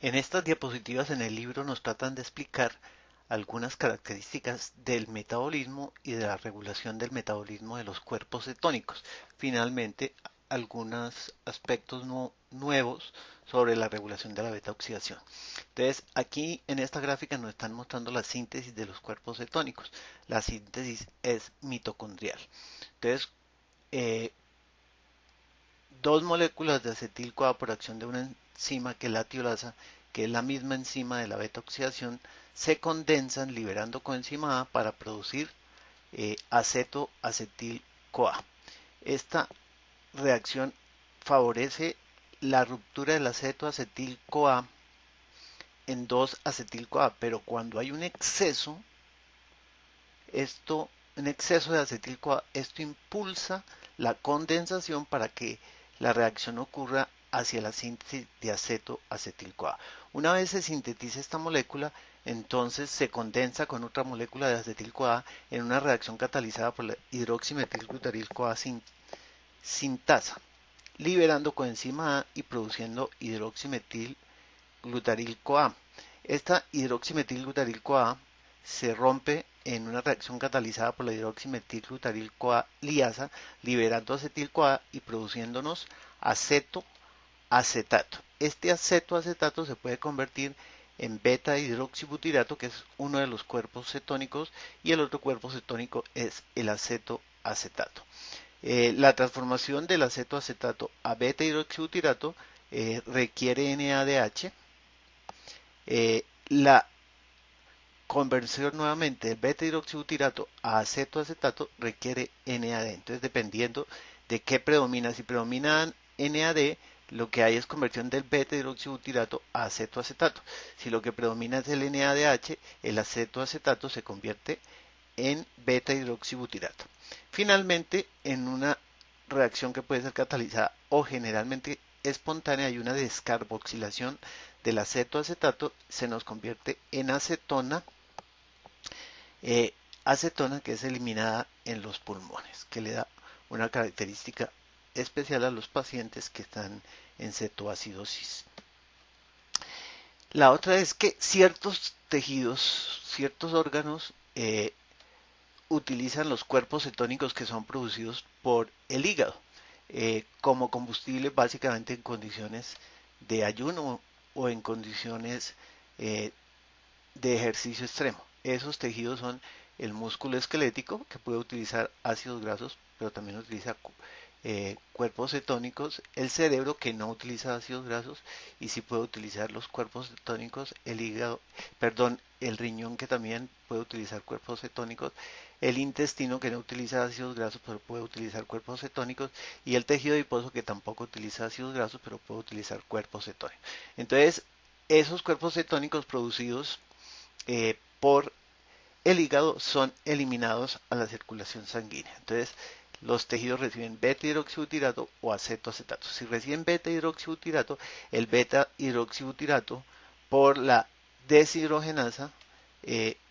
En estas diapositivas en el libro nos tratan de explicar algunas características del metabolismo y de la regulación del metabolismo de los cuerpos cetónicos. Finalmente, algunos aspectos nuevos sobre la regulación de la beta oxidación. Entonces, aquí en esta gráfica nos están mostrando la síntesis de los cuerpos cetónicos. La síntesis es mitocondrial. Entonces, eh, dos moléculas de acetil-CoA por acción de una enzima que es la tiolasa, que es la misma enzima de la beta-oxidación, se condensan liberando coenzima A para producir aceto-acetil-CoA. Esta reacción favorece la ruptura del aceto-acetil-CoA en 2-acetil-CoA, pero cuando hay un exceso de acetil-CoA, esto impulsa la condensación para que la reacción ocurra hacia la síntesis de aceto-acetil-CoA. Una vez se sintetiza esta molécula, entonces se condensa con otra molécula de acetil-CoA en una reacción catalizada por la hidroximetilglutaryl-CoA sintasa, liberando coenzima A y produciendo hidroximetilglutaryl-CoA. Esta hidroximetilglutaryl-CoA se rompe en una reacción catalizada por la hidroximetilglutaryl-CoA liasa, liberando acetil-CoA y produciéndonos acetato. Este acetato se puede convertir en beta hidroxibutirato, que es uno de los cuerpos cetónicos, y el otro cuerpo cetónico es el acetato. La transformación del acetato a beta hidroxibutirato requiere NADH. La conversión nuevamente del beta hidroxibutirato a acetato requiere NAD. Entonces, dependiendo de qué predomina, si predomina NAD, lo que hay es conversión del beta hidroxibutirato a acetato. Si lo que predomina es el NADH, el acetato se convierte en beta hidroxibutirato. Finalmente, en una reacción que puede ser catalizada o generalmente espontánea, hay una descarboxilación del acetato, se nos convierte en eh, acetona que es eliminada en los pulmones, que le da una característica especial a los pacientes que están en cetoacidosis. La otra es que ciertos tejidos, ciertos órganos utilizan los cuerpos cetónicos que son producidos por el hígado como combustible básicamente en condiciones de ayuno o en condiciones eh, de ejercicio extremo. Esos tejidos son el músculo esquelético, que puede utilizar ácidos grasos, pero también utiliza cuerpos cetónicos, el cerebro, que no utiliza ácidos grasos, y sí puede utilizar los cuerpos cetónicos, el hígado, perdón, el riñón, que también puede utilizar cuerpos cetónicos, el intestino, que no utiliza ácidos grasos, pero puede utilizar cuerpos cetónicos, y el tejido adiposo, que tampoco utiliza ácidos grasos, pero puede utilizar cuerpos cetónicos. Entonces, esos cuerpos cetónicos producidos por el hígado son eliminados a la circulación sanguínea. Entonces, los tejidos reciben beta hidroxibutirato o acetato. Si reciben beta hidroxibutirato, el beta hidroxibutirato por la deshidrogenasa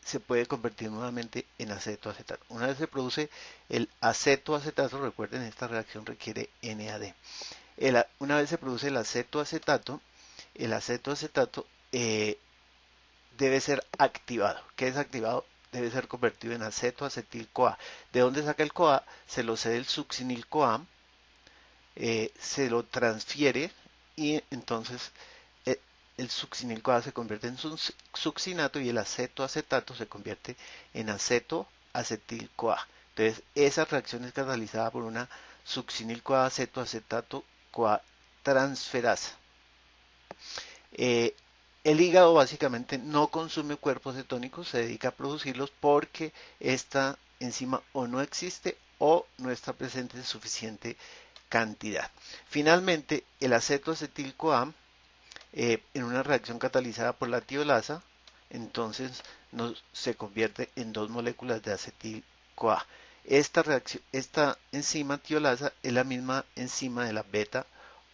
se puede convertir nuevamente en acetato. Una vez se produce el acetato, recuerden, esta reacción requiere NAD. Una vez se produce el acetoacetato debe ser activado. ¿Qué es activado? Debe ser convertido en acetoacetil-CoA. ¿De dónde saca el CoA? Se lo cede el succinil-CoA, se lo transfiere y entonces eh, el succinil-CoA se convierte en succinato y el acetoacetato se convierte en acetoacetil-CoA. Entonces, esa reacción es catalizada por una succinil-CoA acetoacetato-CoA transferasa. Eh, el hígado básicamente no consume cuerpos cetónicos, se dedica a producirlos porque esta enzima o no existe o no está presente en suficiente cantidad. Finalmente, el acetoacetil-CoA en una reacción catalizada por la tiolasa, entonces se convierte en dos moléculas de acetil-CoA. Esta enzima tiolasa es la misma enzima de la beta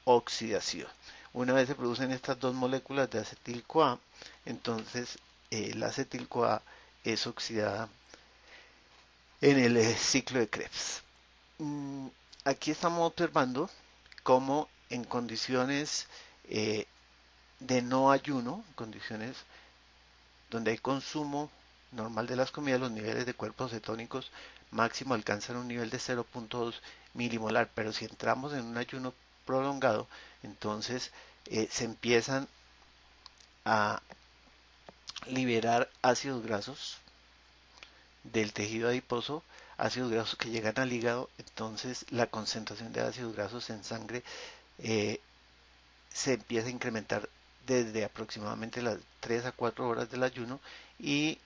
oxidación. Una vez se producen estas dos moléculas de acetil-CoA, entonces la acetil-CoA es oxidada en el ciclo de Krebs. Mm, Aquí estamos observando cómo en condiciones eh, de no ayuno, condiciones donde hay consumo normal de las comidas, los niveles de cuerpos cetónicos máximo alcanzan un nivel de 0.2 milimolar, pero si entramos en un ayuno prolongado, entonces se empiezan a liberar ácidos grasos del tejido adiposo, ácidos grasos que llegan al hígado, entonces la concentración de ácidos grasos en sangre eh, se empieza a incrementar desde aproximadamente las 3 a 4 horas del ayuno y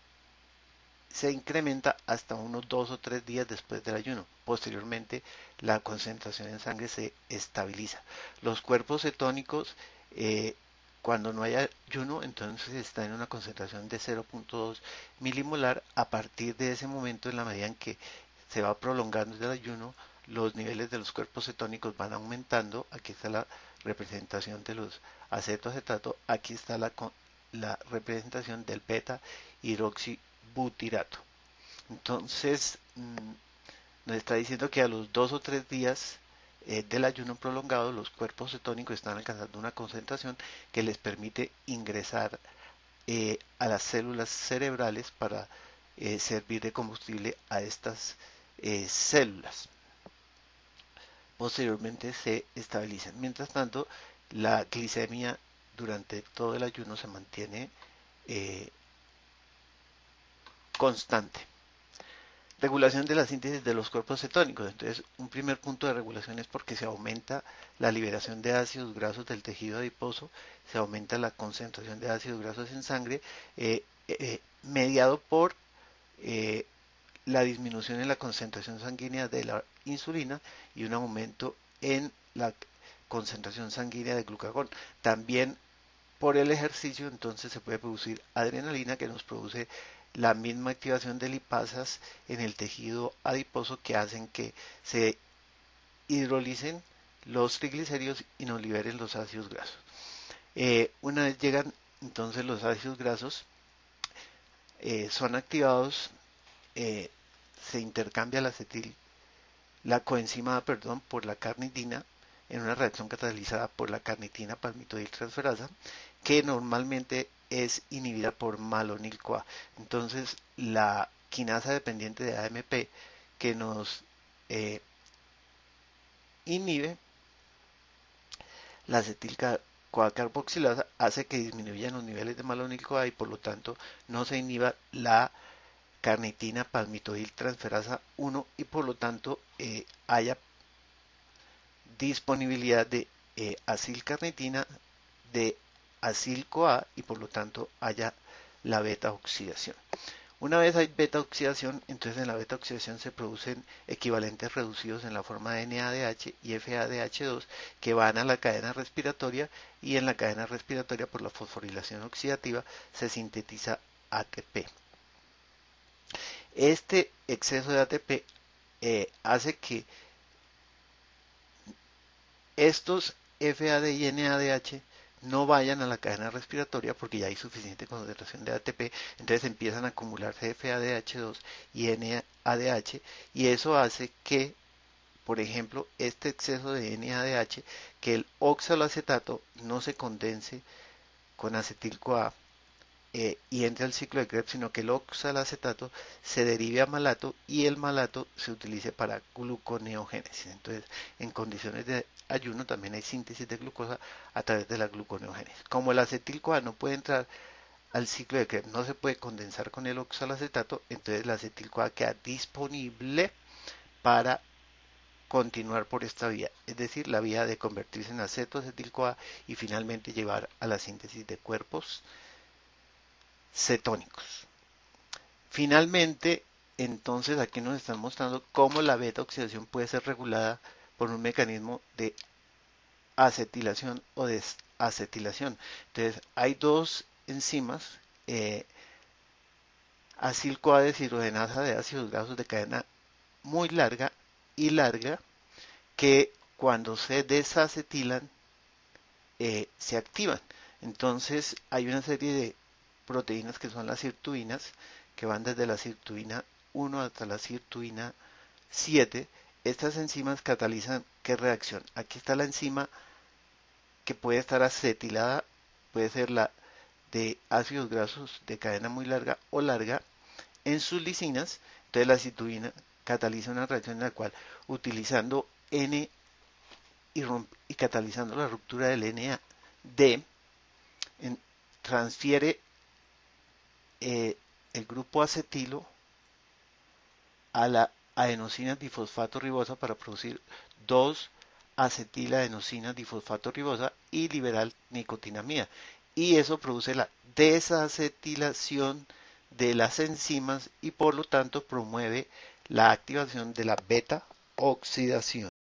se incrementa hasta unos 2 o 3 días después del ayuno. Posteriormente, la concentración en sangre se estabiliza. Los cuerpos cetónicos, cuando no hay ayuno, entonces está en una concentración de 0.2 milimolar. A partir de ese momento, en la medida en que se va prolongando el ayuno, los niveles de los cuerpos cetónicos van aumentando. Aquí está la representación de los acetoacetato, aquí está la representación del beta hidroxibutirato. Entonces, nos está diciendo que a los 2 o 3 días del ayuno prolongado, los cuerpos cetónicos están alcanzando una concentración que les permite ingresar a las células cerebrales para servir de combustible a estas células. Posteriormente se estabilizan. Mientras tanto, la glicemia durante todo el ayuno se mantiene eh, constante. Regulación de la síntesis de los cuerpos cetónicos. Entonces, un primer punto de regulación es porque se aumenta la liberación de ácidos grasos del tejido adiposo, se aumenta la concentración de ácidos grasos en sangre, mediado por eh, la disminución en la concentración sanguínea de la insulina y un aumento en la concentración sanguínea de glucagón. También por el ejercicio, entonces se puede producir adrenalina que nos produce la misma activación de lipasas en el tejido adiposo que hacen que se hidrolicen los triglicéridos y nos liberen los ácidos grasos. Una vez llegan entonces los ácidos grasos, son activados, eh, se intercambia la coenzima perdón, por la carnitina en una reacción catalizada por la carnitina palmitoiltransferasa que normalmente es inhibida por malonil-CoA. Entonces, la quinasa dependiente de AMP que nos inhibe la acetil-CoA carboxilasa hace que disminuyan los niveles de malonil-CoA y por lo tanto no se inhiba la carnitina palmitoiltransferasa 1 y por lo tanto haya disponibilidad de acilcarnitina, de acil-CoA y por lo tanto haya la beta oxidación. Una vez hay beta oxidación, entonces en la beta oxidación se producen equivalentes reducidos en la forma de NADH y FADH2 que van a la cadena respiratoria y en la cadena respiratoria por la fosforilación oxidativa se sintetiza ATP. Este exceso de ATP hace que estos FAD y NADH no vayan a la cadena respiratoria porque ya hay suficiente concentración de ATP, entonces empiezan a acumularse FADH2 y NADH y eso hace que, por ejemplo, este exceso de NADH, que el oxaloacetato no se condense con acetil-CoA y entre al ciclo de Krebs, sino que el oxalacetato se derive a malato y el malato se utilice para gluconeogénesis. Entonces, en condiciones de ayuno también hay síntesis de glucosa a través de la gluconeogénesis. Como el acetil-CoA no puede entrar al ciclo de Krebs, no se puede condensar con el oxalacetato, entonces la acetil-CoA queda disponible para continuar por esta vía, es decir, la vía de convertirse en acetoacetil-CoA y finalmente llevar a la síntesis de cuerpos cetónicos. Finalmente, entonces aquí nos están mostrando cómo la beta oxidación puede ser regulada por un mecanismo de acetilación o desacetilación. Entonces, hay dos enzimas, acil-CoA deshidrogenasa de ácidos grasos de cadena muy larga y larga, que cuando se desacetilan se activan. Entonces, hay una serie de proteínas que son las sirtuinas, que van desde la sirtuina 1 hasta la sirtuina 7. Estas enzimas catalizan qué reacción. Aquí está la enzima que puede estar acetilada puede ser la de ácidos grasos de cadena muy larga o larga en sus lisinas. Entonces la citruina cataliza una reacción en la cual, utilizando N y catalizando la ruptura del NAD, transfiere el grupo acetilo a la adenosina difosfato ribosa para producir 2-acetiladenosina difosfato ribosa y liberar nicotinamida. Y eso produce la desacetilación de las enzimas y por lo tanto promueve la activación de la beta oxidación.